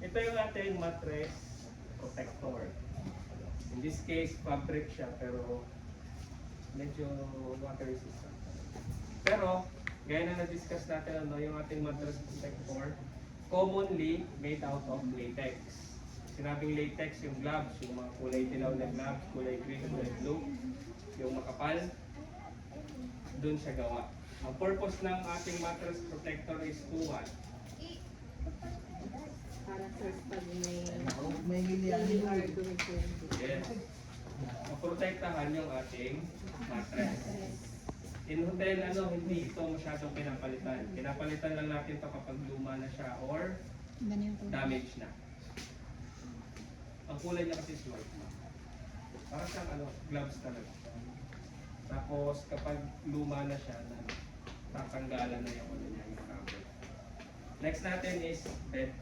Ito yung ating mattress protector. In this case, fabric siya pero medyo water resistant. Pero, gaya na na-discuss natin yung ating mattress protector, commonly made out of latex. Sinabing latex, yung gloves, yung mga kulay dilaw na gloves, kulay green, kulay blue, yung makapal, dun siya gawa. Ang purpose ng ating mattress protector is to what? Para sa pag May may Yes. Maprotektahan yung ating mattress. In hotel, hindi ito masyadong pinapalitan. Pinapalitan lang natin ito kapag luma na siya or damage na. Ang kulay niya kasi is white na. Para siyang gloves talaga. Tapos kapag luma na siya, tatanggalan na yung niya, yung cover. Next natin is bed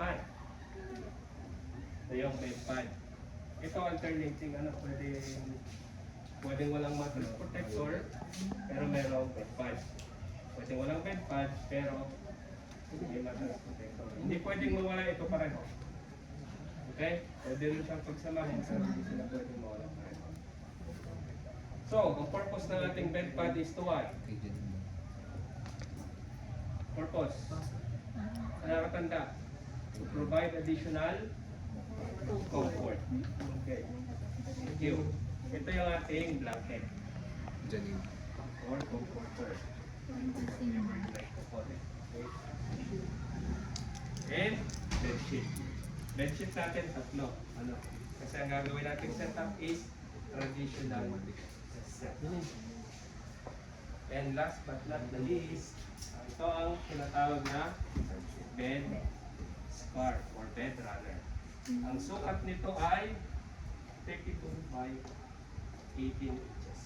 pad. Ito yung bed pad. Ito alternating pwedeng walang mattress protector pero mayroong bed pad. Pwedeng walang bed pad pero may mattress protector. Hindi pwedeng mawala ito pareho. Okay? Pwede rin siyang pagsamahin pero hindi sila pwedeng mawala pareho. So, ang purpose ng ating bed pad is to what? Purpose. Nakakatanda. To provide additional comfort. Okay. Thank you. Ito yung ating blanket. Or comforter. And bedsheet. Bedsheet natin tatlo. Kasi ang gagawin natin setup is traditional setup. And last but not the least, ito ang tinatawag na bed scarf or bed runner. Ang sukat nito ay 32 by 18 inches.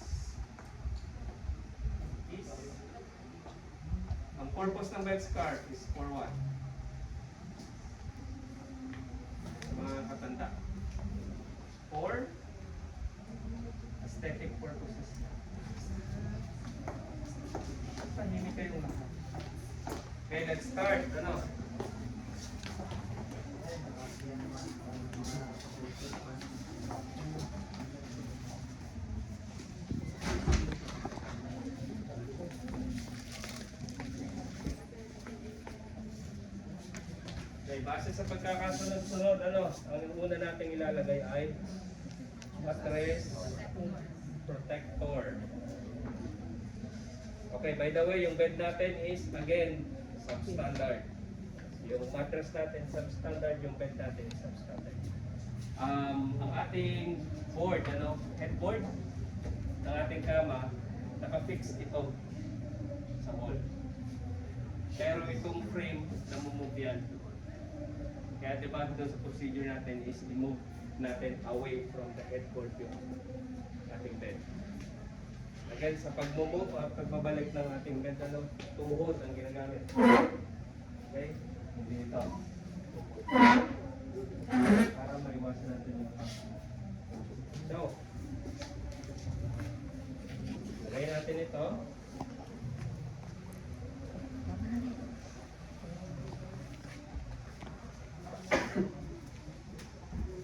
Ang purpose ng bed scarf is for what? Mga katanda. For aesthetic purposes. Tahimik kayong lahat. Okay, let's start. Okay, base sa pagkakasunod-sunod, ang una nating ilalagay ay mattress protector. Okay, by the way, yung bed natin is again substandard. Yung mattress natin substandard, yung bed natin is substandard. Ang ating board, headboard ng ating kama, naka-fix ito sa wall. Pero itong frame, namumove yan. Kaya diba doon sa procedure natin is i-move natin away from the headboard yung ating bed. Again, sa pag-move, pagbabalik ng ating bed, tumuhod ang ginagamit. Okay? Hindi ito. Para maiwasan natin yung so, lagay natin ito.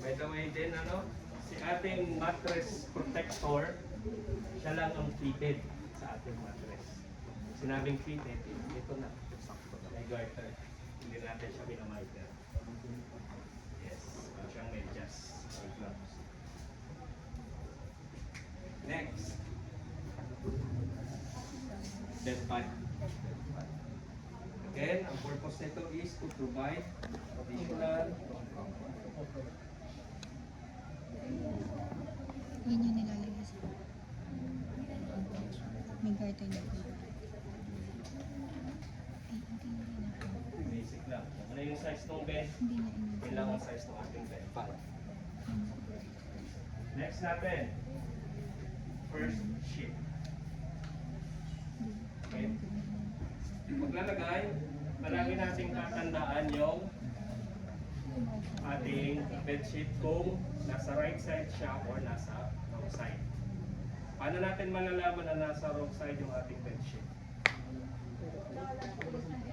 By the way din, si ating mattress protector, siya lang ang fitted sa ating mattress. Sinabing fitted, ito na. May garter. Hindi natin siya pinamiter. Yes, siyang medyas or gloves. Next. Bed pad. Again, ang purpose nito is to provide additional Yan yung nilalagay sa may garter na po. Ay, hindi na rin ako. basic lang. Ano yung size ng bed? Hindi na Yun lang ang size ng ating bed pad. Next natin. First sheet. Okay. Maglalagay, palagi nating tatandaan yung ating bedsheet kung nasa right side siya or nasa wrong side. Paano natin malalaman na nasa wrong side yung ating bedsheet?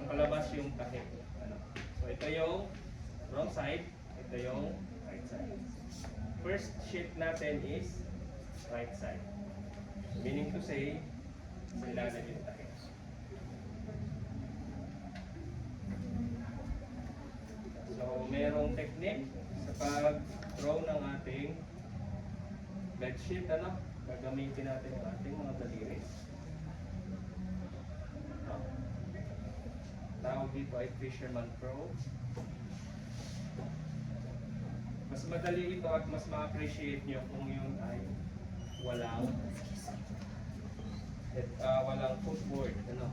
Palabas yung tahi. So ito yung wrong side, ito yung right side. First sheet natin is right side. Meaning to say, sa ilalim yung tayo. So, merong technique sa pag-draw ng ating bed sheet, ano? Gagamitin natin yung ating mga daliri. Tawag dito ay fisherman throw. Mas madali ito at mas ma-appreciate nyo kung yun ay walang footboard, ano.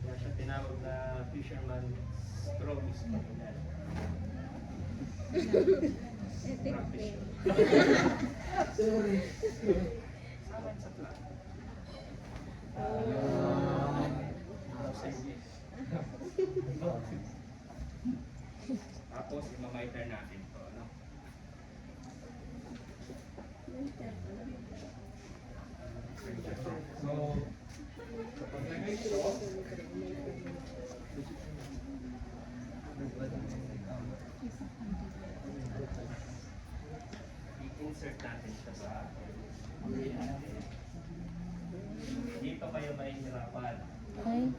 Kaya siya tinawag na fisherman throw is pag-inan. Practice yun. Sama sa plan. Tapos, imamiter natin to, ano? So, kapag lagay ito, i-insert natin siya sa dito kayo mahihirapan Ay,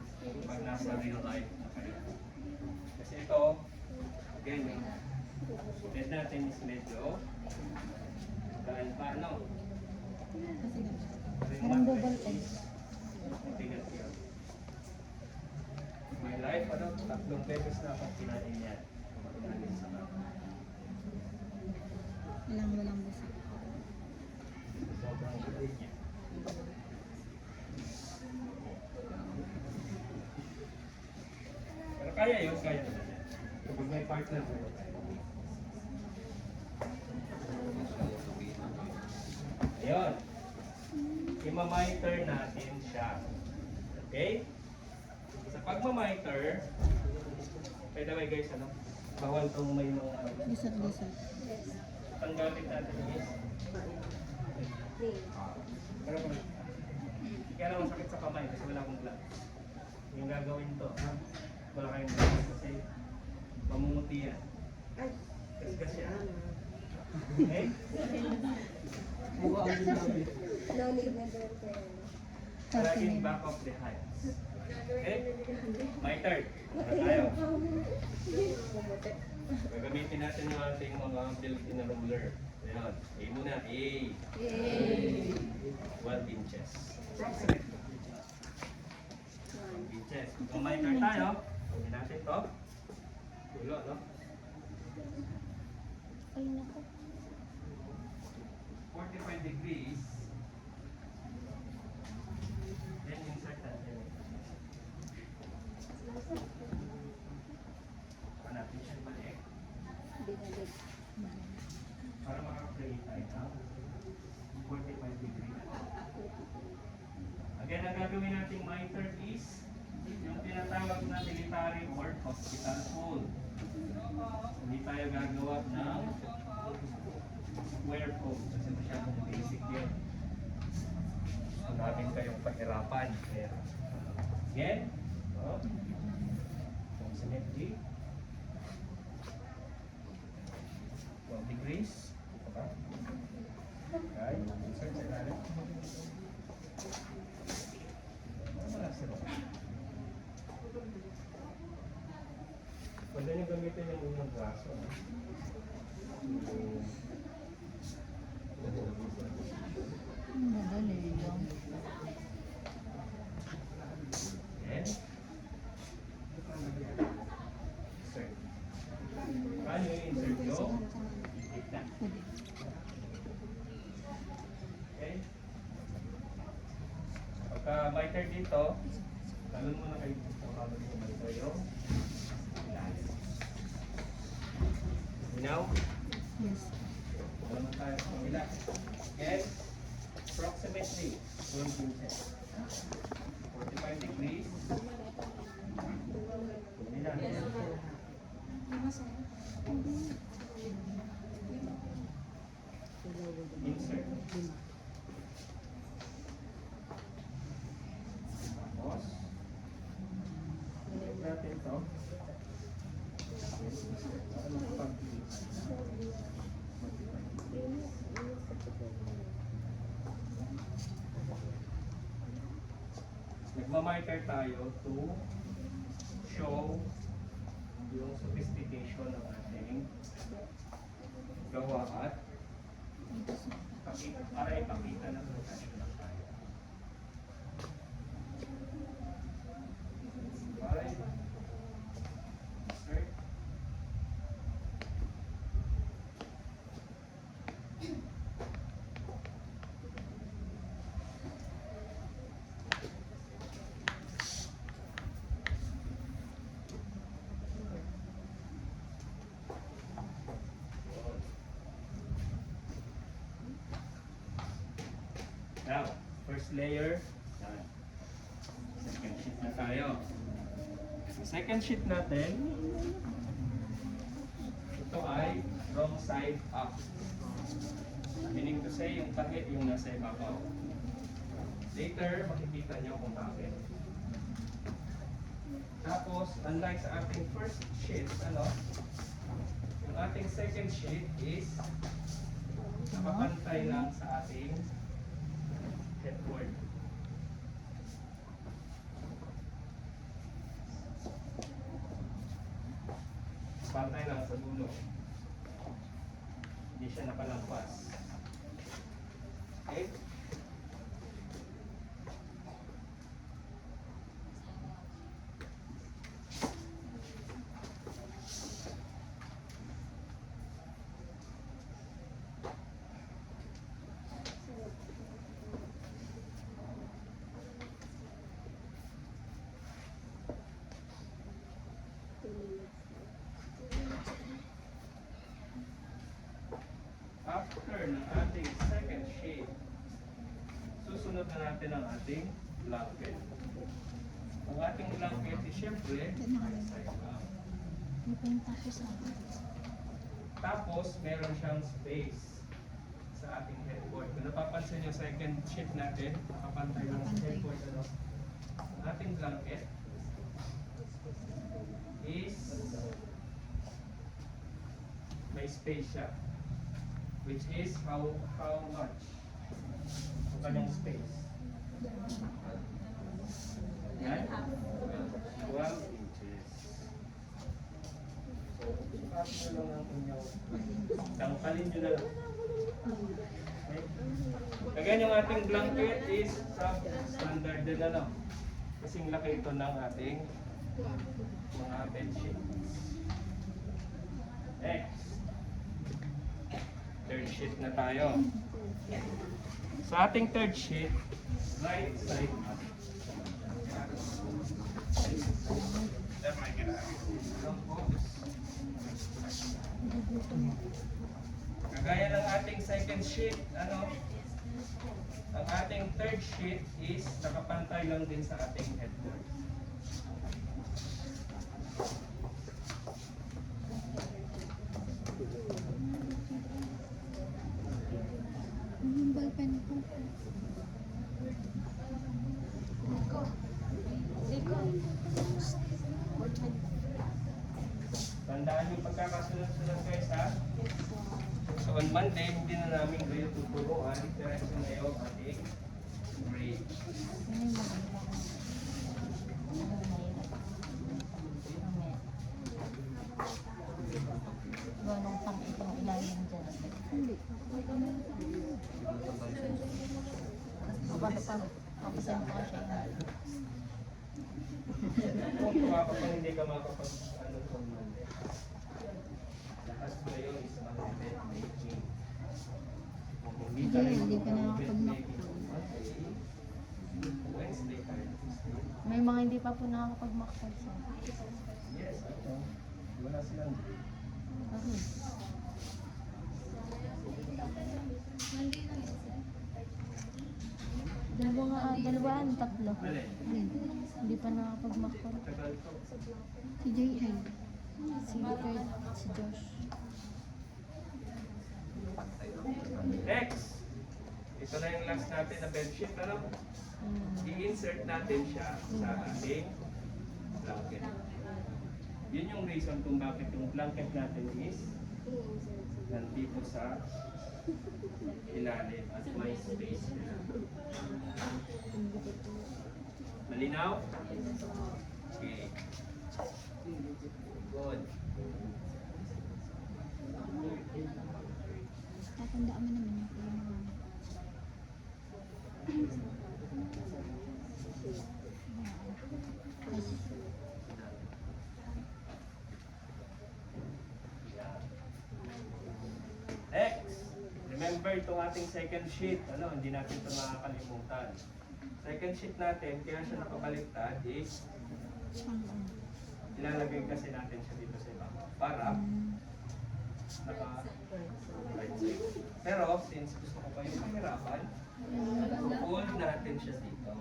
pag nasa real life na kayo. Kasi ito, again, yung bed natin is medyo dahil paano? parang double edge. Mabigat yun. My life, ano, 3 beses na akong kinain yan. Kinain sa mga. Walang busa. Sobrang galing niya. Pero kaya yun, kaya naman yan. Kapag may partner mo. Ayun. Imamiter natin siya. Okay? Sa pagmamiter, by the way guys, ano? Bawal itong may mga Lisat-lisat. ang gamit natin is pero kaya naman sakit sa kamay kasi wala akong gloves. Yung gagawin to, wala kayong gloves kasi mamumuti yan. Kasi yan. Okay? No need na doon kayo. Laging back of the hands. Okay? My turn. Para tayo. Gagamitin natin yung ating mga built-in na ruler. Ayan. A muna. A. 12 inches. 12 inches. Kung may card tayo, gawin natin to. Dulo, no? Ay, naku. 45 degrees. Then insert natin. Hanapin siya balik. Binalik. Para makaplay tayo ng 45 degrees. Again, ang gagawin nating miter is yung tinatawag na military or hospital pool. Hindi tayo gagawa ng square pool kasi masyadong basic yun. Kung namin kayong pahirapan. Kaya, again, approximately 12 degrees. Ito pa. Okay, insert sa ilalim. Pwede nyo gamitin yung unang braso. Madali lang. And insert. Paano yung insert nyo? Gitna. Pwede. Okay? Pagka miter dito, talon mo na kayo dito. Talon mo na kayo. Now, Yes. naman tayo sa kabila. Okay? Approximately 12 inches. 45 degrees. Kumila. Insert. Tapos, natin to. Para makapag- Nagmamarker tayo to show yung sophistication ng ating gawa at para ipakita na professional tayo. Alright. Sir? Now, first layer, done. Second sheet na tayo. Sa second sheet natin, ito ay wrong side up. Meaning to say, yung tahi yung nasa ibabaw. Later, makikita nyo kung bakit. Tapos, unlike sa ating first sheet, yung ating second sheet is nakapantay lang sa ating headboard. Pantay lang sa dulo. Hindi siya nakalampas. Okay? After ng ating second sheet, susunod na natin ang ating blanket. Ang ating blanket is syempre side up. May pinta ko sa akin. Tapos meron siyang space sa ating headboard. Kung napapansin yung second sheet natin, nakapantay lang sa headboard. Ang ating blanket is may space siya. Which is how much? Ang kanyang space. Yan? 12 inches. So, sukat nyo lang ang inyong tangkalin nyo na lang. Okay? Kagaya yung ating blanket is sub-standard din na lang. Kasing laki ito ng ating mga bedsheets. Next. Third sheet na tayo. Sa ating third sheet, right side up. Kagaya ng ating second sheet, ang ating third sheet is nakapantay lang din sa ating headboard. Yung ballpen ko. Tandaan yung pagkakasunod-sunod guys ha. So on Monday, hindi na namin kayo tuturuan. Diretso na yung ating grade. Ano yung maganda? Ano mahirap? Mamaya. Ganong sakit yung ilalim dyan. Hindi. Kapag kapasin ko siya. Kung kapag hindi ka makapag on Monday. Lahat na yun is mga bed making. Kung hindi ka rin Hindi pa bed nakakapag-mock. making on Monday, Wednesday tayo. May mga hindi pa po nakakapag-makpag sa. Yes, wala silang Okay. Tatlo. Alin? Hindi pa nakakapag-makpag. Tagal to. Si J.I. Si Kurt, si Josh. Next! Ito na yung last natin na bedsheet. I-insert natin siya sa ating blanket. Yun yung reason kung bakit yung blanket natin is nandito sa ilalim at may space na. Malinaw? Okay. Good. Tatandaan mo naman yung mga Next, remember itong ating second sheet, hindi natin ito makakalimutan. Second sheet natin, kaya siya nakabaliktad is ilalagay kasi natin siya dito sa ibaba para naka right side. Pero since gusto ko pa yung mahirapan, fold natin siya dito.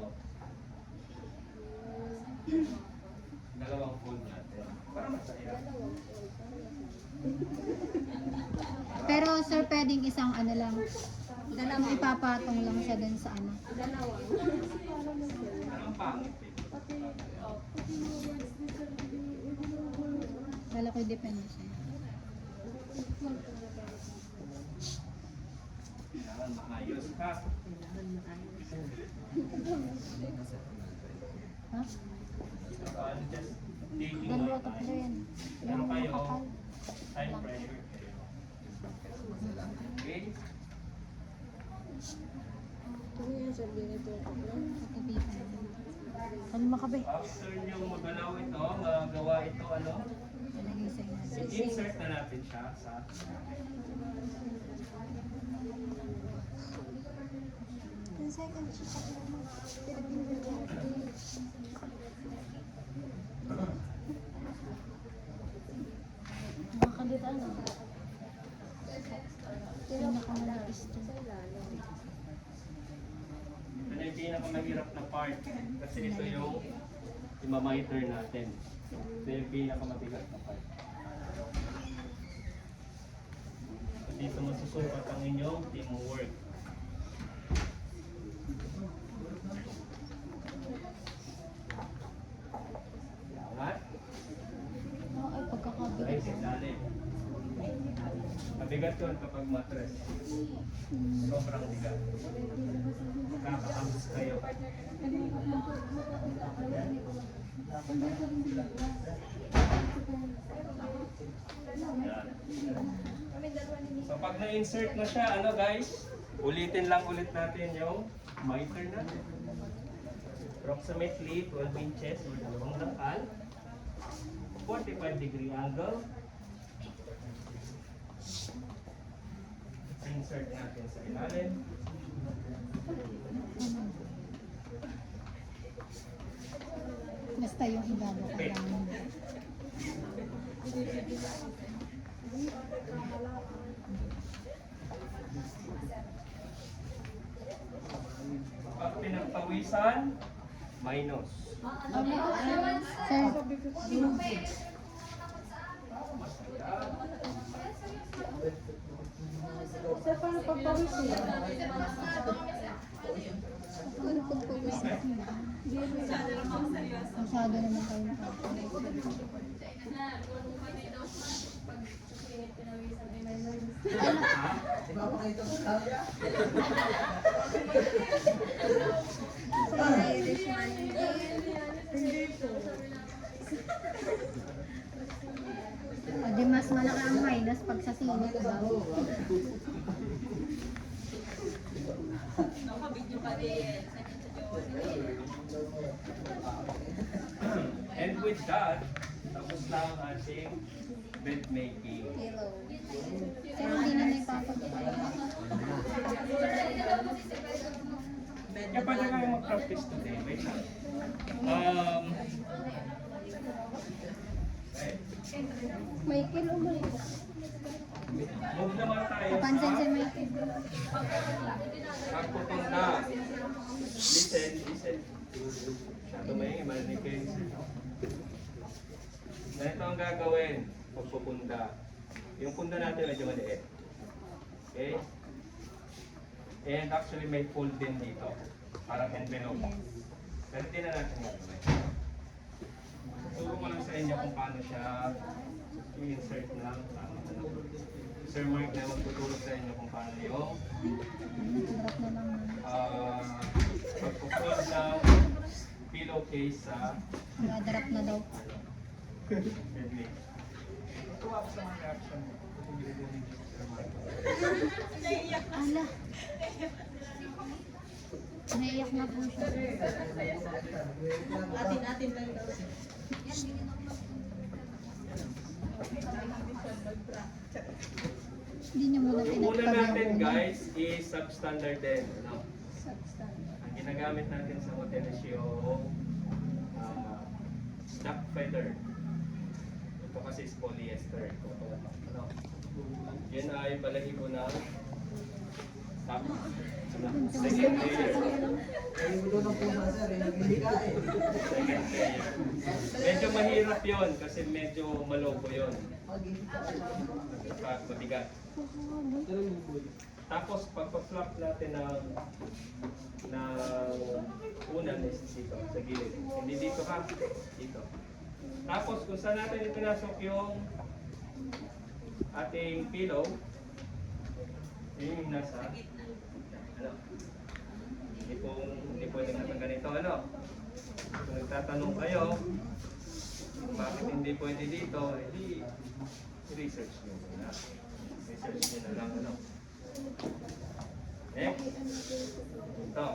Dalawang fold natin para masaya. Pero sir, pwedeng isang ano lang. Yung ipapatong lang siya dun sa ano. Ang pangit eh. Wala ko depende siya. Kailangan maayos ka. Ha? So, I'm just taking my Dalawa tatlo time. yan. Pero Yung kayo, kapal. time pressure kayo. Okay? Ano yan sir, ganito ako lang. Katabi pa. Ano makabi? After nyo magalaw ito, magawa ito, Talagay sa inyo. i-insert na natin siya sa Yung second sheet ako lang. Makalit ano? Pinakamalapis to. Ito yung pinakamahirap na part. Kasi ito yung imamiter natin. Ito yung pinakamabigat na part. So, dito masusukat ang inyong teamwork. Angat. Ay, pagkakabigat. Right, ilalim. Mabigat yun kapag mattress. Sobrang bigat. Kakaams kayo. Yan. So pag na-insert na siya, guys, ulitin lang ulit natin yung miter natin. Approximately 12 inches or dalawang dangkal. 45-degree angle. Insert natin sa ilalim. Basta yung ibaba Okay. kailangan. Pag pinagpawisan, minus. Sir, Sir, paano pagpawis niya? masyado naman kayo na. Sa Irishman din. O di mas malaki ang minus pag sa singit daw. And with that, tapos na ang ating bed making. Pillow. Sir, hindi na naipapagpapalala. Kaya pwede kayo mag-practice today. Wait lang. May kilo mo rin. Move naman tayo Pansin si sa Mike. pagpupunda. Listen, listen. Masyado may marinig kayo. Ganito ang gagawin. Pagpupunda. Yung punda natin medyo maliit. Okay? And actually may fold din dito. Parang envelope. Pero hindi na natin gagawin. Turo ko lang sa inyo inyo kung paano siya i-insert lang. Sir Mark na magtutulog sa inyo kung paano yung Hirap na lang. pagpupunod ng pillowcase sa Nadarap na daw. headmate. Tuwa ako sa mga reaction mo. Kung binigyan ni Sir Mark. Ala. Naiyak na po siya. Atin-atin lang daw. Hindi niyo muna Yung una natin pinagpagawa. guys is substandard din. Ano? Ang ginagamit natin sa hotel is yung duck feather. Ito kasi is polyester. Ano? Yan ay balahibo ng top. Second layer. Second layer. Medyo mahirap yon kasi medyo malobo yon. Mabigat. Tapos pagpa-flap natin ng unan is dito, sa gilid. Hindi dito ka, dito. Tapos kung saan natin ipinasok yung ating pillow, yun yung nasa, ano, hindi pwede naman ganito, ano. Kung nagtatanong kayo, bakit hindi pwede dito, hindi research nyo na. Research nyo na lang, ano. Next. Ito.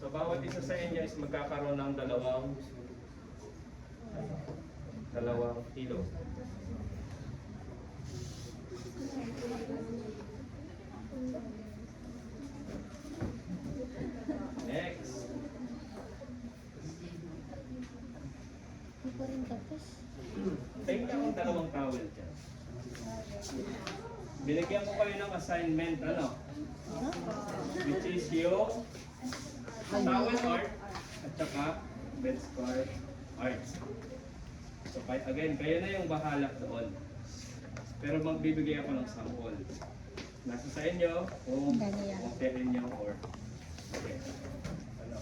So, bawat isa sa inyo is magkakaroon ng dalawang kilo. Next. Hindi pa rin tapos. Take na akong dalawang towel dyan. Binigyan ko kayo ng assignment, ano? Which is yung towel art at saka bed scarf art. So, again, kayo na yung bahala doon. Pero magbibigay ako ng sample. Nasa sa inyo kung pwede nyo or okay. Ano?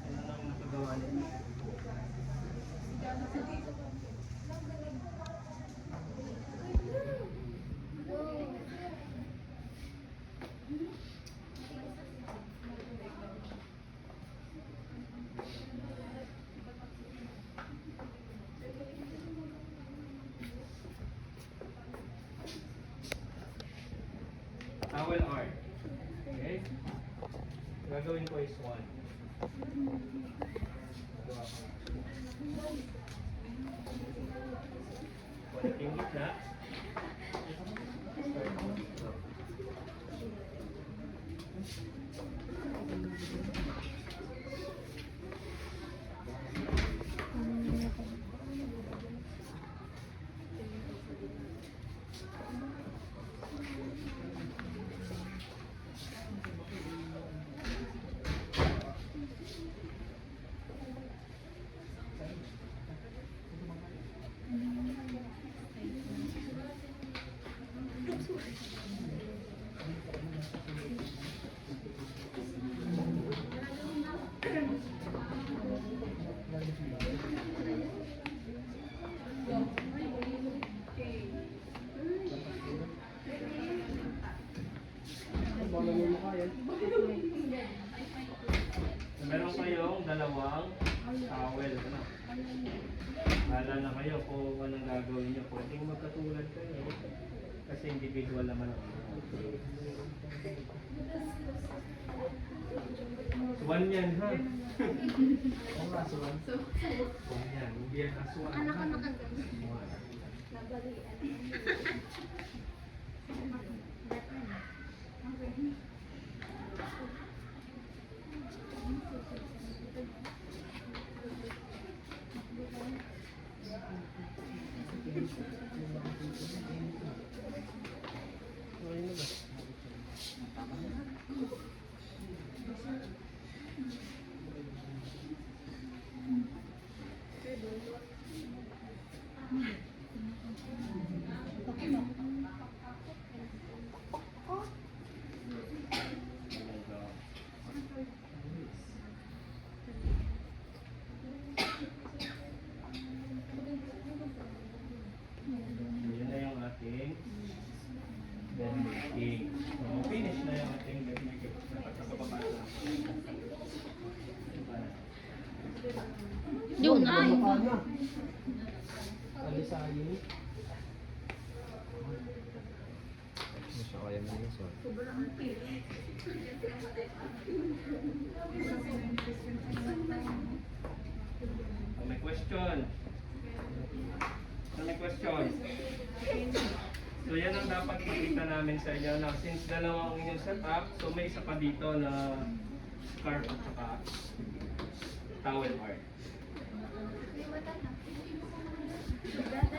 Ano nang nakagawa nito? Towel art. Okay? Gagawin ko is one. Gagawa ko. Kunin yung gitna. Meron kayong dalawang towel. Ano? Hala na kayo kung anong gagawin nyo. Pwedeng magkatulad kayo. Kasi individual naman ako. Swan yan, ha? Swan yan. Hindi yan aswan. Anak ko nakaganda. Swan. Yan na yung ating bed making. So, finish na yung ating bed making. Dapat sa baba na. Yun ay. Alisayin. Oh, may question. May question. So yan ang dapat makita namin sa inyo. Now, since dalawang inyong setup, so may isa pa dito na scarf at saka towel art.